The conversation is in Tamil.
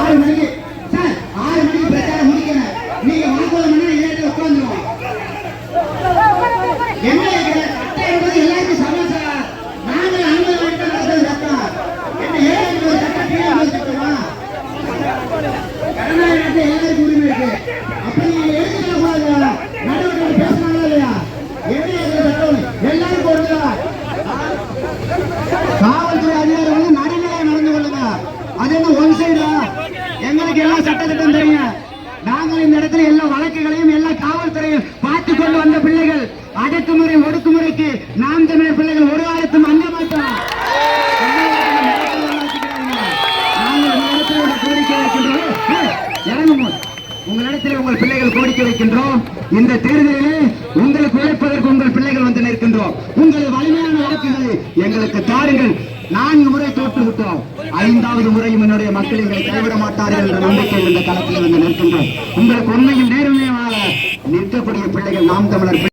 6 மணிக்கு சார் 6 மணிக்கு பிரச்சாரம் முடிக்கணும். நீங்க வாக்குவாதம் பண்ணா ஏழு உட்காந்துருவோம். என்ன சட்டம் என்பது எல்லாருக்கும் சமம் சார். நாங்கள் 50 வரைக்கும் நடந்தது சட்டம். என்ன 7 சட்டம் சட்டமா கடனாளிகளுக்கு எல்லாருக்கும் உரிமை இருக்கு. அப்ப நீங்க எடுத்துக்க கூடாது. நடுவர்கள் பேசினாங்களா இல்லையா? என்ன சட்டம் எல்லாருக்கும் ஒன்றுதான். காவல்துறை அதிகாரிகள் நடுநிலை நடந்து கொள்ளுங்க. அது என்ன ஒன் சைடா? எங்களுக்கு எல்லாம் சட்டத்திட்டம் தெரியும். நாங்கள் இந்த இடத்துல எல்லா வழக்குகளையும் எல்லா காவல்துறையும் பார்த்து கொண்டு வந்த பிள்ளைகள். அடக்குமுறை ஒடுக்குமுறைக்கு நாம் தமிழர் பிள்ளைகள் ஒரு காலத்தும் அஞ்ச மாட்டோம். உங்களிடத்தில் உங்கள் பிள்ளைகள் கோரிக்கை வைக்கின்றோம். இந்த தேர்தலிலே உங்களுக்கு உழைப்பதற்கு உங்கள் பிள்ளைகள் வந்து நிற்கின்றோம். உங்கள் வலிமையான வழக்குகளை எங்களுக்கு தாருங்கள். 4 முறை தோற்றுவிட்டோம். 5வது முறையும் என்னுடைய மக்கள் எங்களை கைவிட மாட்டார்கள் என்ற நம்பிக்கையில் இந்த களத்தில் வந்து நிற்கின்றோம். உங்களுக்கு உண்மையும் நேர்மையாக நிற்கக்கூடிய பிள்ளைகள் நாம் தமிழர்.